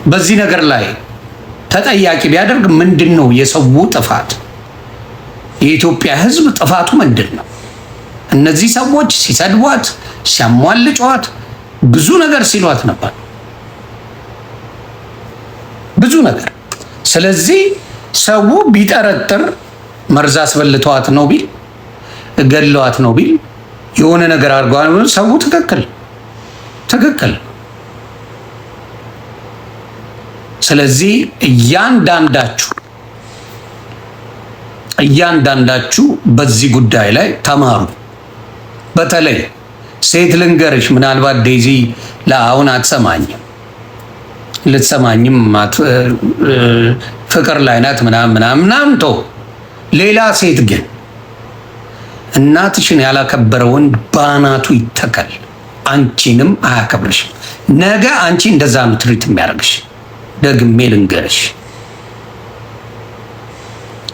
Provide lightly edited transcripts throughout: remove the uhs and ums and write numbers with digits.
በዚህ ነገር ላይ ተጠያቂ ቢያደርግ ምንድነው የሰው ጥፋት? የኢትዮጵያ ሕዝብ ጥፋቱ ምንድነው? እነዚህ ሰዎች ሲሰድቧት፣ ሲያሟልጯት፣ ብዙ ነገር ሲሏት ነበር፣ ብዙ ነገር። ስለዚህ ሰው ቢጠረጥር መርዝ አስበልተዋት ነው ቢል፣ ገለዋት ነው ቢል፣ የሆነ ነገር አድርገዋል ሰው ትክክል። ስለዚህ እያንዳንዳችሁ በዚህ ጉዳይ ላይ ተማሩ። በተለይ ሴት ልንገርሽ፣ ምናልባት ዴዚ ለአሁን አትሰማኝም፣ ልትሰማኝም ፍቅር ላይ ናት ምናምን ቶ ሌላ ሴት ግን እናትሽን ያላከበረ ወንድ ባናቱ ይተከል፣ አንቺንም አያከብርሽም። ነገ አንቺ እንደዛ ነው ትሪት የሚያደርግሽ። ደግሜ ልንገርሽ፣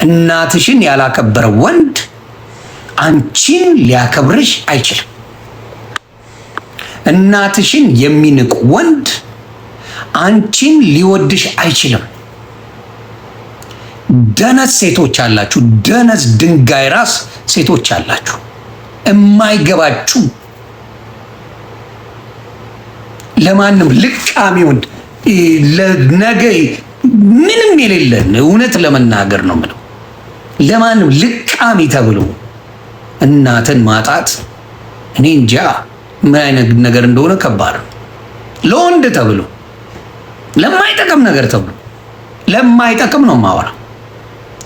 እናትሽን ያላከበረ ወንድ አንቺን ሊያከብርሽ አይችልም። እናትሽን የሚንቅ ወንድ አንቺን ሊወድሽ አይችልም። ደነዝ ሴቶች አላችሁ፣ ደነዝ ድንጋይ ራስ ሴቶች አላችሁ፣ እማይገባችሁ ለማንም ልቃሚ ወንድ ለነገ ምንም የሌለን እውነት ለመናገር ነው የምለው። ለማንም ልቃሚ ተብሎ እናትን ማጣት እኔ እንጃ ምን አይነት ነገር እንደሆነ ከባድ ነው። ለወንድ ተብሎ ለማይጠቅም ነገር ተብሎ ለማይጠቅም ነው ማወራ።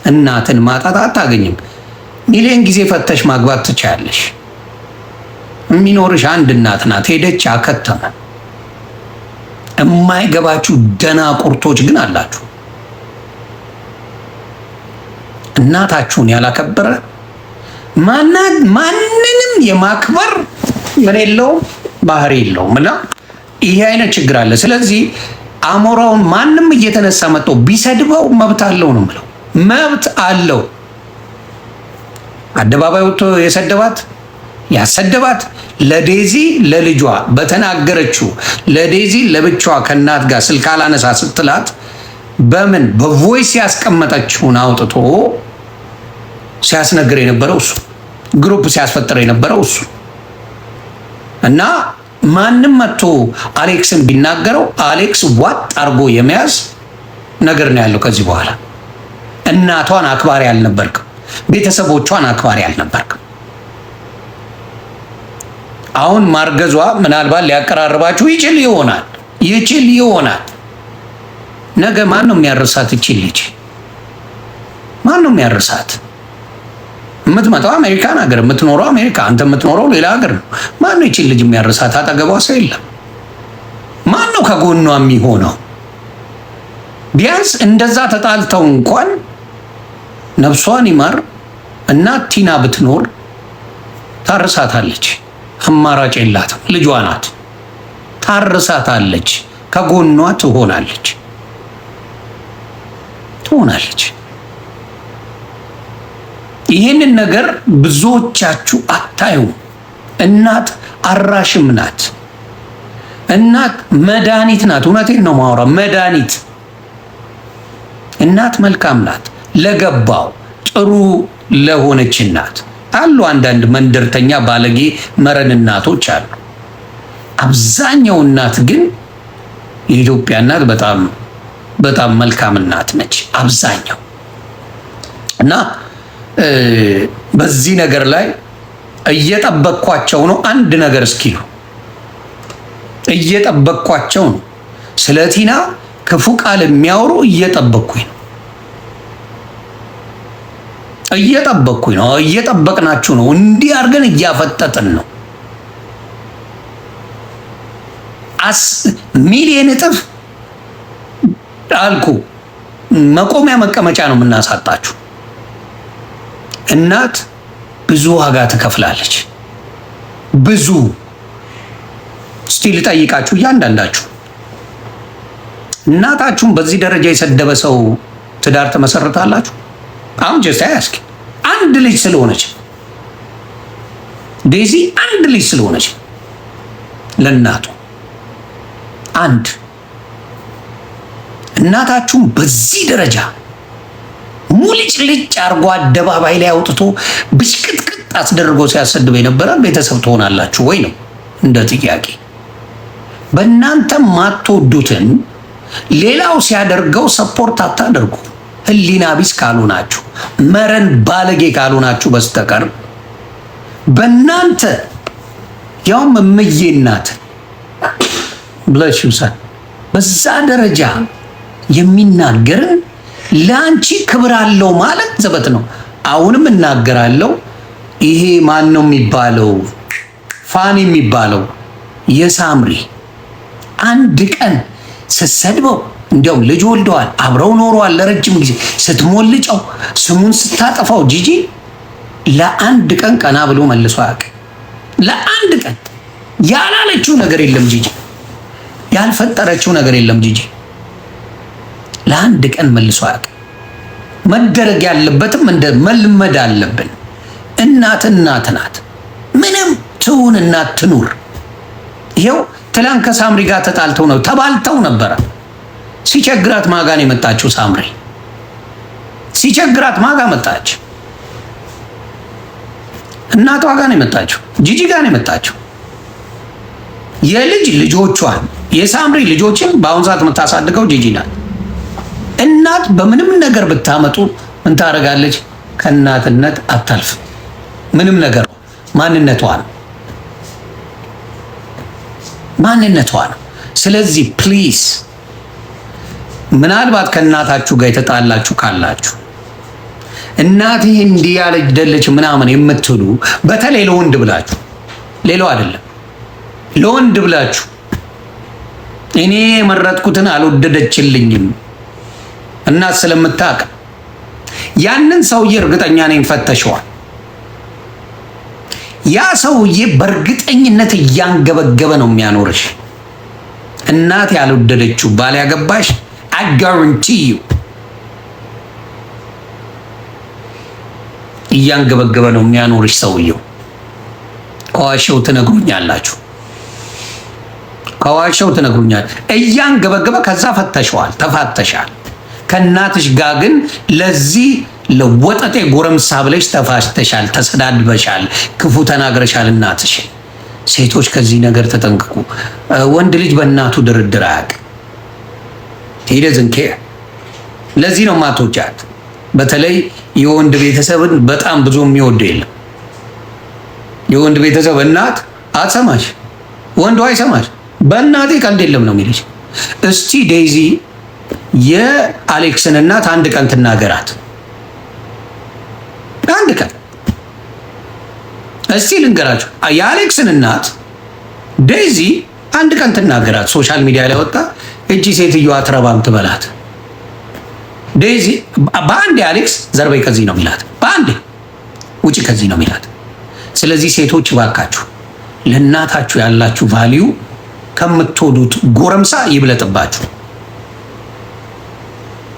እናትን ማጣት አታገኝም። ሚሊዮን ጊዜ ፈተሽ ማግባት ትችያለሽ። የሚኖርሽ አንድ እናት ናት። ሄደች፣ አከተመ። የማይገባችሁ ደናቁርቶች ግን አላችሁ። እናታችሁን ያላከበረ ማንንም የማክበር ምን የለውም፣ ባህሪ የለውም። እና ይሄ አይነት ችግር አለ። ስለዚህ አሞራውን ማንም እየተነሳ መጥቶ ቢሰድበው መብት አለው ነው የምለው። መብት አለው። አደባባይ ወጥቶ የሰደባት ያሰደባት ለዴዚ ለልጇ በተናገረችው ለዴዚ ለብቻዋ ከእናት ጋር ስልክ አላነሳ ስትላት በምን በቮይስ ያስቀመጠችውን አውጥቶ ሲያስነግር የነበረው እሱ፣ ግሩፕ ሲያስፈጥር የነበረው እሱ እና ማንም መጥቶ አሌክስን ቢናገረው አሌክስ ዋጥ አርጎ የመያዝ ነገር ነው ያለው። ከዚህ በኋላ እናቷን አክባሪ አልነበርክም፣ ቤተሰቦቿን አክባሪ አልነበርክም። አሁን ማርገዟ ምናልባት ሊያቀራርባችሁ ይችል ይሆናል። ነገ ማን ነው የሚያርሳት? ይችል ልጅ ማን ነው የሚያርሳት? የምትመጣው አሜሪካን ሀገር፣ የምትኖረው አሜሪካ፣ አንተ የምትኖረው ሌላ ሀገር ነው። ማን ነው ይችል ልጅ የሚያርሳት? አጠገቧ ሰው የለም። ማን ነው ከጎኗ የሚሆነው? ቢያንስ እንደዛ ተጣልተው እንኳን ነፍሷን ይማር እናት ቲና ብትኖር ታርሳታለች። አማራጭ የላትም። ልጇ ናት። ታርሳታለች። ከጎኗ ትሆናለች። ይህንን ነገር ብዙዎቻችሁ አታዩ። እናት አራሽም ናት። እናት መድኃኒት ናት። እውነቴን ነው ማውራ። መድኃኒት እናት መልካም ናት። ለገባው ጥሩ ለሆነች እናት አሉ። አንዳንድ መንደርተኛ ባለጌ መረን እናቶች አሉ። አብዛኛው እናት ግን የኢትዮጵያ እናት በጣም መልካም እናት ነች አብዛኛው። እና በዚህ ነገር ላይ እየጠበቅኳቸው ነው። አንድ ነገር እስኪሉ እየጠበቅኳቸው ነው። ስለ ቲና ክፉ ቃል የሚያወሩ እየጠበቅኩኝ ነው። እየጠበቅናችሁ ነው። እንዲህ አድርገን እያፈጠጥን ነው። ሚሊየን እጥፍ አልኩ። መቆሚያ መቀመጫ ነው የምናሳጣችሁ። እናት ብዙ ዋጋ ትከፍላለች። ብዙ እስቲ ልጠይቃችሁ እያንዳንዳችሁ፣ እናታችሁን በዚህ ደረጃ የሰደበ ሰው ትዳር ትመሰርታላችሁ? አሁን ጀስት አያስኪ አንድ ልጅ ስለሆነች ዴዚ አንድ ልጅ ስለሆነች ለእናቱ አንድ እናታችሁም በዚህ ደረጃ ሙልጭ ልጭ አርጎ አደባባይ ላይ አውጥቶ ብሽቅጥቅጥ አስደርጎ ሲያሰድብ የነበረ ቤተሰብ ትሆናላችሁ ወይ ነው እንደ ጥያቄ። በእናንተ ማትወዱትን ሌላው ሲያደርገው ሰፖርት አታደርጉ። ህሊና ቢስ ካልሆናችሁ፣ መረን ባለጌ ካልሆናችሁ በስተቀር በእናንተ ያውም እምዬ እናት ብለሽ ይውሳል በዛ ደረጃ የሚናገርን ለአንቺ ክብር አለው ማለት ዘበት ነው። አሁንም እናገራለሁ። ይሄ ማን ነው የሚባለው? ፋኒ የሚባለው የሳምሪ አንድ ቀን ስትሰድበው እንዲያው ልጅ ወልደዋል፣ አብረው ኖረዋል ለረጅም ጊዜ ስትሞልጨው ስሙን ስታጠፋው ጂጂ ለአንድ ቀን ቀና ብሎ መልሶ አያውቅም። ለአንድ ቀን ያላለችው ነገር የለም ጂጂ፣ ያልፈጠረችው ነገር የለም ጂጂ። ለአንድ ቀን መልሶ አያውቅም። መደረግ ያለበትም እንደ መልመድ አለብን። እናት እናት ናት። ምንም ትሁን እናት ትኑር። ይኸው ትላንት ከሳምሪ ጋር ተጣልተው ነው ተባልተው ነበረ። ሲቸግራት ማጋን የመጣችው ሳምሪ ሲቸግራት ማጋ መጣች። እናቷ ጋር ነው የመጣችው፣ ጂጂ ጋር ነው የመጣችው። የልጅ ልጆቿን የሳምሪ ልጆችን በአሁን ሰዓት የምታሳድገው ጂጂ ናት። እናት በምንም ነገር ብታመጡ ምን ታደርጋለች? ከእናትነት አታልፍ። ምንም ነገር ማንነቷ ነው፣ ማንነቷ ነው። ስለዚህ ፕሊዝ ምናልባት ከእናታችሁ ጋር የተጣላችሁ ካላችሁ እናቴ እንዲህ ያለች ምናምን የምትሉ በተለይ ለወንድ ብላችሁ፣ ሌላው አይደለም ለወንድ ብላችሁ እኔ የመረጥኩትን አልወደደችልኝም እናት ስለምታውቅ ያንን ሰውዬ እርግጠኛ ነኝ ፈተሸዋል። ያ ሰውዬ በእርግጠኝነት እያንገበገበ ነው የሚያኖርሽ። እናት ያልወደደችው ባል ያገባሽ I guarantee you እያንገበገበ ነው የሚያኖርሽ ሰውየው። ከዋሸው ትነግሩኛላችሁ፣ ከዋሸው ትነግሩኛል። እያንገበገበ ከዛ ፈተሸዋል፣ ተፋተሻል። ከእናትሽ ጋር ግን ለዚህ ለወጠጤ ጎረምሳ ብለሽ ተፋሽተሻል፣ ተሰዳድበሻል፣ ክፉ ተናግረሻል እናትሽ። ሴቶች ከዚህ ነገር ተጠንቅቁ። ወንድ ልጅ በእናቱ ድርድር አያውቅም። he doesn't care። ለዚህ ነው ማቶቻት በተለይ የወንድ ቤተሰብን በጣም ብዙ የሚወድ የለም። የወንድ ቤተሰብ እናት አትሰማሽ፣ ወንዱ አይሰማሽ። በእናቴ ቀልድ የለም ነው የሚልሽ። እስቲ ዴይዚ የአሌክስን እናት አንድ ቀን ትናገራት፣ አንድ ቀን እስቲ ልንገራችሁ። የአሌክስን እናት ዴይዚ አንድ ቀን ትናገራት። ሶሻል ሚዲያ ላይ ወጣ እጂ ሴትዮዋ አትረባም ትበላት። ዴይዚ በአንዴ አሌክስ ዘርበይ ከዚህ ነው የሚላት፣ በአንዴ ውጪ ከዚህ ነው የሚላት። ስለዚህ ሴቶች ባካችሁ ለእናታችሁ ያላችሁ ቫልዩ ከምትወዱት ጎረምሳ ይብለጥባችሁ።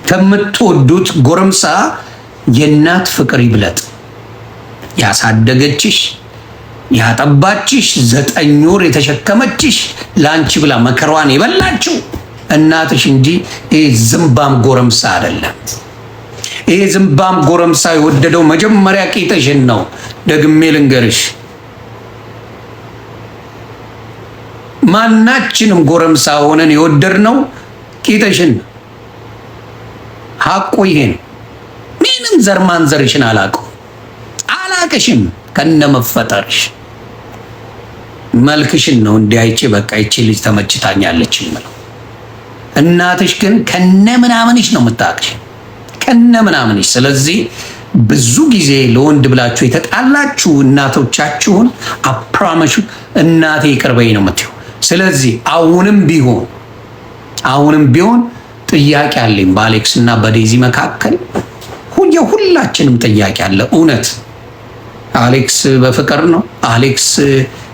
ከምትወዱት ጎረምሳ የእናት ፍቅር ይብለጥ። ያሳደገችሽ ያጠባችሽ 9 ወር የተሸከመችሽ ለአንቺ ብላ መከሯን የበላችው እናትሽ እንጂ ይሄ ዝምባም ጎረምሳ አይደለም። ይሄ ዝምባም ጎረምሳ የወደደው መጀመሪያ ቂጥሽን ነው። ደግሜ ልንገርሽ፣ ማናችንም ጎረምሳ ሆነን የወደድነው ቂጥሽን። ሐቁ ይሄ ነው። ምንም ዘር ማንዘርሽን አላቅሽም ከነመፈጠርሽ መልክሽን ነው እንዲያይቼ በቃ ይቺ ልጅ ተመችታኛለች የምለው። እናትሽ ግን ከነ ምናምንሽ ነው የምታቅሽ፣ ከነ ምናምንሽ። ስለዚህ ብዙ ጊዜ ለወንድ ብላችሁ የተጣላችሁ እናቶቻችሁን አፕራመሹ እናቴ ይቅርበኝ ነው የምትይው። ስለዚህ አሁንም ቢሆን ጥያቄ አለኝ በአሌክስ እና በዴዚ መካከል። ሁላችንም ጥያቄ አለ። እውነት አሌክስ በፍቅር ነው? አሌክስ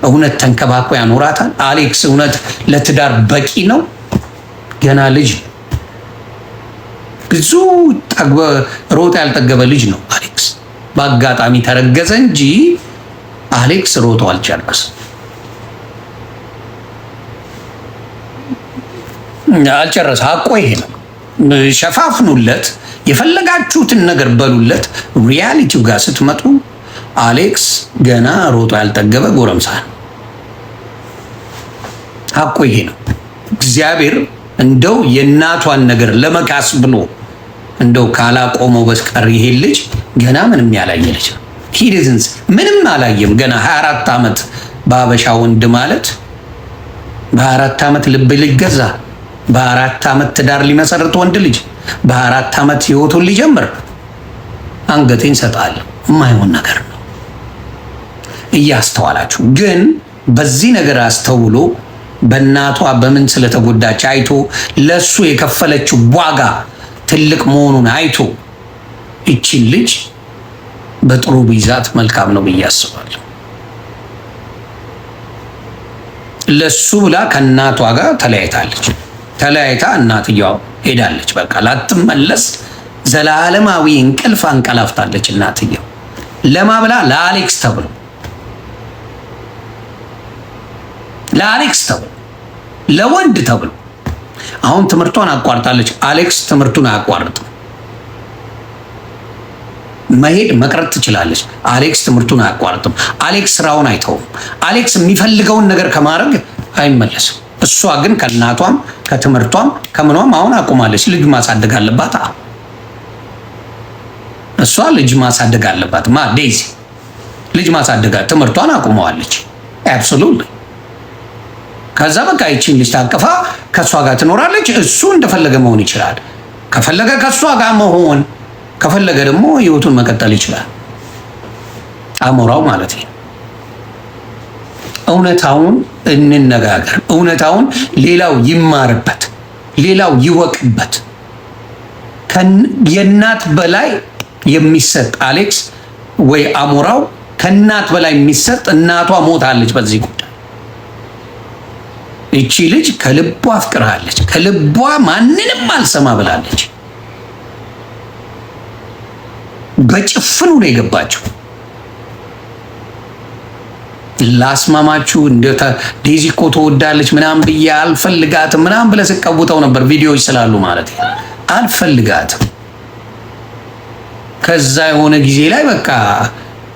እውነት ተንከባክቦ ያኖራታል? አሌክስ እውነት ለትዳር በቂ ነው? ገና ልጅ ነው። ብዙ ሮጦ ያልጠገበ ልጅ ነው አሌክስ። በአጋጣሚ ተረገዘ እንጂ አሌክስ ሮጦ አልጨረሰም። ሐቆ ይሄ ነው። ሸፋፍኑለት፣ የፈለጋችሁትን ነገር በሉለት። ሪያሊቲው ጋር ስትመጡ አሌክስ ገና ሮጦ ያልጠገበ ጎረምሳ ነው። ሀቁ ይሄ ነው። እግዚአብሔር እንደው የእናቷን ነገር ለመካስ ብሎ እንደው ካላቆመው በስቀር ይሄ ልጅ ገና ምንም ያላየ ልጅ ነው። ሂደዝንስ ምንም አላየም። ገና 24 ዓመት በአበሻ ወንድ ማለት በ24 ዓመት ልብ ሊገዛ በ24 ዓመት ትዳር ሊመሰርት ወንድ ልጅ በ24 ዓመት ህይወቱን ሊጀምር አንገቴን ሰጣለሁ። የማይሆን ነገር ነው። እያስተዋላችሁ ግን በዚህ ነገር አስተውሎ በእናቷ በምን ስለተጎዳች አይቶ ለሱ የከፈለችው ዋጋ ትልቅ መሆኑን አይቶ እቺን ልጅ በጥሩ ቢዛት መልካም ነው ብዬ አስባለሁ። ለሱ ብላ ከእናቷ ጋር ተለያይታለች። ተለያይታ እናትየዋ ሄዳለች። በቃ ላትመለስ ዘላለማዊ እንቅልፍ አንቀላፍታለች እናትየው። ለማ ብላ? ለአሌክስ ተብሎ ለአሌክስ ተብሎ ለወንድ ተብሎ። አሁን ትምህርቷን አቋርጣለች። አሌክስ ትምህርቱን አያቋርጥም። መሄድ መቅረት ትችላለች። አሌክስ ትምህርቱን አያቋርጥም። አሌክስ ስራውን አይተውም። አሌክስ የሚፈልገውን ነገር ከማድረግ አይመለስም። እሷ ግን ከእናቷም ከትምህርቷም ከምኗም አሁን አቁማለች። ልጅ ማሳደግ አለባት። እሷ ልጅ ማሳደግ አለባት። ዴይዚ ልጅ ማሳደግ ትምህርቷን አቁመዋለች። አብሶሉትሊ። ከዛ በቃ ይቺን ልጅ ታቅፋ ከእሷ ጋር ትኖራለች። እሱ እንደፈለገ መሆን ይችላል። ከፈለገ ከእሷ ጋር መሆን ከፈለገ ደግሞ ህይወቱን መቀጠል ይችላል። አሞራው ማለት ነው። እውነታውን እንነጋገር። እውነታውን ሌላው ይማርበት፣ ሌላው ይወቅበት። የእናት በላይ የሚሰጥ አሌክስ ወይ አሞራው ከእናት በላይ የሚሰጥ እናቷ ሞታለች። በዚህ ጉዳይ እቺ ልጅ ከልቧ አፍቅራለች። ከልቧ ማንንም አልሰማ ብላለች። በጭፍኑ ነው የገባችው። ላስማማችሁ እንደታ ዴዚ እኮ ተወዳለች ምናምን ብዬ አልፈልጋትም ምናምን ብለህ ስቀውጠው ነበር። ቪዲዮዎች ስላሉ ማለት ነው። አልፈልጋትም። ከዛ የሆነ ጊዜ ላይ በቃ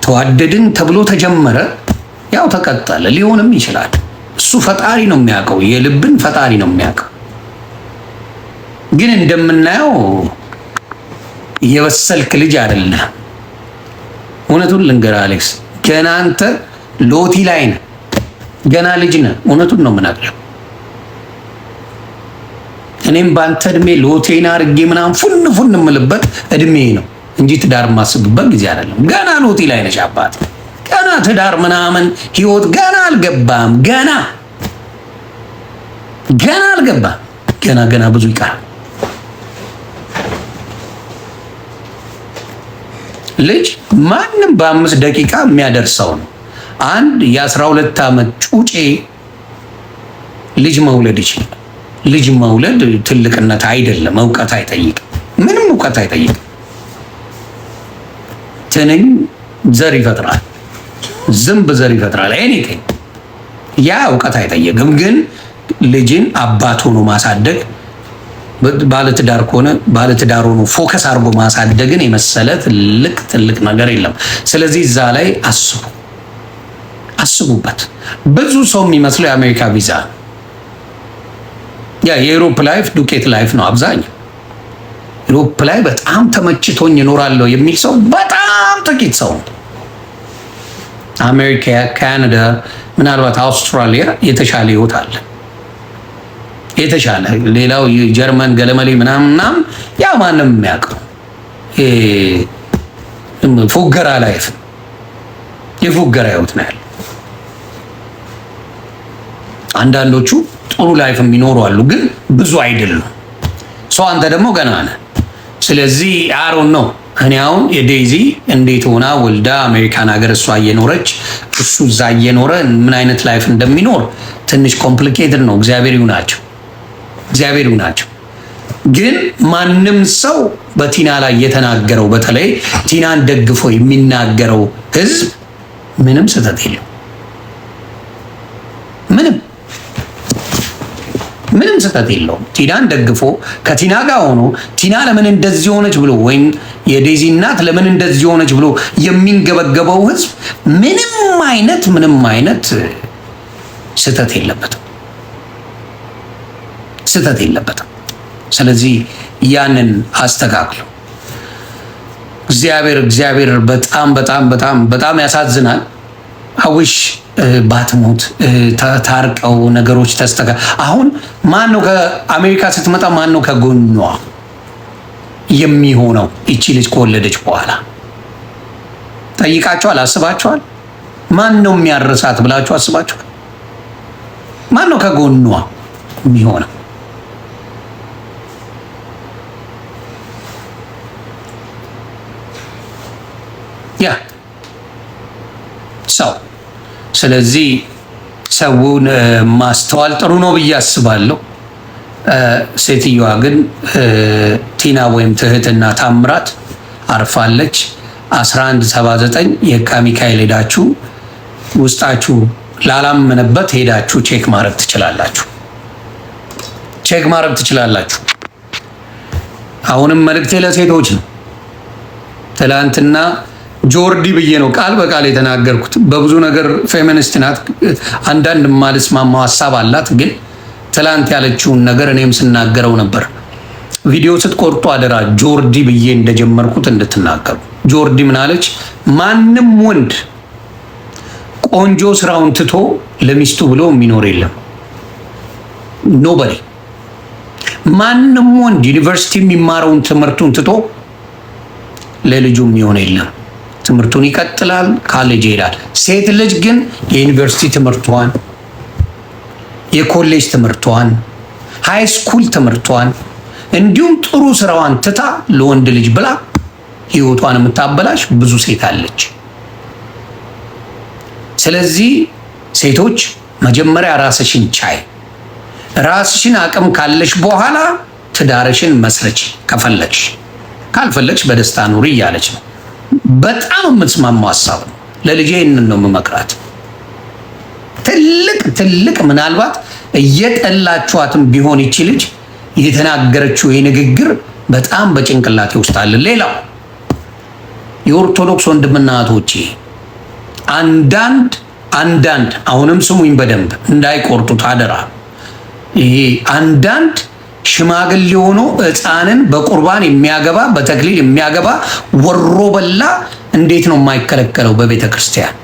ተዋደድን ተብሎ ተጀመረ። ያው ተቀጠለ። ሊሆንም ይችላል። እሱ ፈጣሪ ነው የሚያውቀው። የልብን ፈጣሪ ነው የሚያውቀው። ግን እንደምናየው የበሰልክ ልጅ አይደለም። እውነቱን ልንገርህ አሌክስ፣ ገና አንተ ሎቲ ላይ ነህ። ገና ልጅ ነህ። እውነቱን ነው የምናገረው። እኔም በአንተ እድሜ ሎቴን አድርጌ ምናምን ፉን የምልበት እድሜ ነው እንጂ ትዳር የማስብበት ጊዜ አይደለም። ገና ሎቲ ላይ ነሽ አባት። ገና ትዳር ምናምን ህይወት ገና አልገባም። ገና አልገባም። ገና ብዙ ይቀራል። ልጅ ማንም በ5 ደቂቃ የሚያደርሰው ነው። አንድ የ12 ዓመት ጩጬ ልጅ መውለድ ይችላል። ልጅ መውለድ ትልቅነት አይደለም። እውቀት አይጠይቅም። ምንም እውቀት አይጠይቅም። ትንኝ ዘር ይፈጥራል። ዝንብ ዘር ይፈጥራል። ኤኒቲንግ ያ እውቀት አይጠይቅም። ግን ልጅን አባት ሆኖ ማሳደግ ባለትዳር ከሆነ ባለትዳር ሆኖ ፎከስ አድርጎ ማሳደግን የመሰለ ትልቅ ነገር የለም። ስለዚህ እዛ ላይ አስቡበት። ብዙ ሰው የሚመስለው የአሜሪካ ቪዛ የዩሮፕ ላይፍ ዱቄት ላይፍ ነው። አብዛኛው ዩሮፕ ላይ በጣም ተመችቶኝ እኖራለሁ የሚል ሰው በጣም ጥቂት ሰው ነው። አሜሪካ፣ ካናዳ፣ ምናልባት አውስትራሊያ የተሻለ ህይወት አለ። የተሻለ ሌላው ጀርመን ገለመሌ ምናምን ያ ማንም የሚያውቀው ፉገራ ላይፍ የፉገራ ህይወት ነው ያለው። አንዳንዶቹ ጥሩ ላይፍ የሚኖሩ አሉ፣ ግን ብዙ አይደሉም። ሰው አንተ ደግሞ ገና ነህ። ስለዚህ አሮን ነው። እኔ አሁን የዴዚ እንዴት ሆና ወልዳ አሜሪካን ሀገር እሷ እየኖረች እሱ እዛ እየኖረ ምን አይነት ላይፍ እንደሚኖር ትንሽ ኮምፕሊኬትድ ነው። እግዚአብሔር ይሁናቸው። ግን ማንም ሰው በቲና ላይ የተናገረው በተለይ ቲናን ደግፎ የሚናገረው ህዝብ ምንም ስህተት የለው። ምንም ስህተት የለውም። ቲናን ደግፎ ከቲና ጋር ሆኖ ቲና ለምን እንደዚህ ሆነች ብሎ ወይም የዴዚ እናት ለምን እንደዚህ ሆነች ብሎ የሚንገበገበው ህዝብ ምንም አይነት ስህተት የለበትም። ስለዚህ ያንን አስተካክሉ። እግዚአብሔር በጣም ያሳዝናል። አዊሽ ባትሞት ታርቀው ነገሮች አሁን ማን ነው ከአሜሪካ ስትመጣ ማን ነው ከጎኗ የሚሆነው? ይቺ ልጅ ከወለደች በኋላ ጠይቃቸዋል? አስባቸዋል? ማን ነው የሚያርሳት ብላችሁ አስባችኋል? ማን ነው ከጎኗ የሚሆነው? ያ ሰው። ስለዚህ ሰውን ማስተዋል ጥሩ ነው ብዬ አስባለሁ። ሴትዮዋ ግን ቲና ወይም ትህትና ታምራት አርፋለች። 1179 የካ ሚካኤል ሄዳችሁ ውስጣችሁ ላላመነበት ሄዳችሁ ቼክ ማድረግ ትችላላችሁ። አሁንም መልእክቴ ለሴቶች ነው። ትላንትና ጆርዲ ብዬ ነው ቃል በቃል የተናገርኩት። በብዙ ነገር ፌሚኒስት ናት፣ አንዳንድ ማልስማማው ሀሳብ አላት። ግን ትላንት ያለችውን ነገር እኔም ስናገረው ነበር። ቪዲዮ ስትቆርጡ አደራ ጆርዲ ብዬ እንደጀመርኩት እንድትናገሩ። ጆርዲ ምናለች? ማንም ወንድ ቆንጆ ስራውን ትቶ ለሚስቱ ብሎ የሚኖር የለም። ኖበዲ። ማንም ወንድ ዩኒቨርሲቲ የሚማረውን ትምህርቱን ትቶ ለልጁ የሚሆን የለም። ትምህርቱን ይቀጥላል፣ ካሌጅ ይሄዳል። ሴት ልጅ ግን የዩኒቨርሲቲ ትምህርቷን፣ የኮሌጅ ትምህርቷን፣ ሃይ ስኩል ትምህርቷን እንዲሁም ጥሩ ስራዋን ትታ ለወንድ ልጅ ብላ ህይወቷን የምታበላሽ ብዙ ሴት አለች። ስለዚህ ሴቶች መጀመሪያ ራስሽን ቻይ፣ ራስሽን አቅም ካለሽ በኋላ ትዳርሽን መስረች። ከፈለግሽ፣ ካልፈለግሽ በደስታ ኑሪ እያለች ነው። በጣም የምትስማማው ሀሳብ ነው። ለልጄ ይህንን ነው የምመክራት። ትልቅ ምናልባት እየጠላችኋትም ቢሆን ይቺ ልጅ የተናገረችው የንግግር በጣም በጭንቅላቴ ውስጥ አለ። ሌላው የኦርቶዶክስ ወንድምና እህቶቼ አንዳንድ አሁንም ስሙኝ በደንብ እንዳይቆርጡት አደራ። ይሄ አንዳንድ ሽማግሌ ሆኖ ሕፃንን በቁርባን የሚያገባ በተክሊል የሚያገባ ወሮ በላ እንዴት ነው የማይከለከለው? በቤተ ክርስቲያን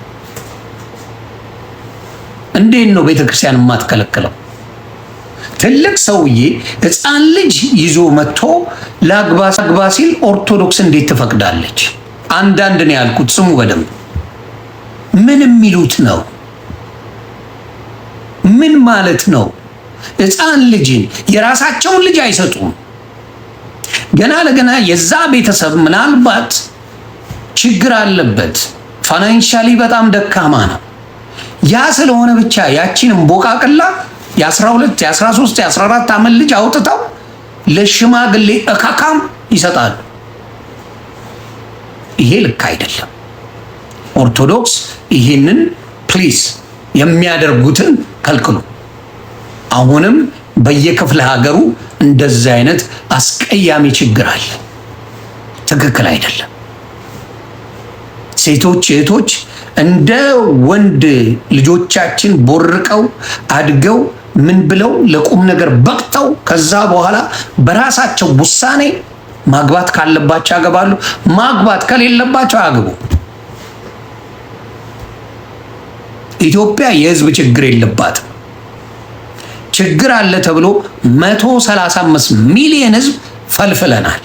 እንዴት ነው ቤተ ክርስቲያን የማትከለከለው? ትልቅ ሰውዬ ሕፃን ልጅ ይዞ መጥቶ ለአግባ ሲል ኦርቶዶክስ እንዴት ትፈቅዳለች? አንዳንድ ነው ያልኩት፣ ስሙ በደንብ። ምን የሚሉት ነው? ምን ማለት ነው? ሕፃን ልጅን የራሳቸውን ልጅ አይሰጡም። ገና ለገና የዛ ቤተሰብ ምናልባት ችግር አለበት፣ ፋይናንሻሊ በጣም ደካማ ነው። ያ ስለሆነ ብቻ ያቺን ቦቃቅላ የ12 የ13 የ14 ዓመት ልጅ አውጥተው ለሽማግሌ እካካም ይሰጣሉ። ይሄ ልክ አይደለም። ኦርቶዶክስ ይህንን ፕሊዝ የሚያደርጉትን ከልክሉ። አሁንም በየክፍለ ሀገሩ እንደዚህ አይነት አስቀያሚ ችግር አለ። ትክክል አይደለም። ሴቶች እህቶች እንደ ወንድ ልጆቻችን ቦርቀው አድገው ምን ብለው ለቁም ነገር በቅተው ከዛ በኋላ በራሳቸው ውሳኔ ማግባት ካለባቸው ያገባሉ፣ ማግባት ከሌለባቸው አያግቡ። ኢትዮጵያ የህዝብ ችግር የለባትም። ችግር አለ ተብሎ 135 ሚሊዮን ህዝብ ፈልፍለናል።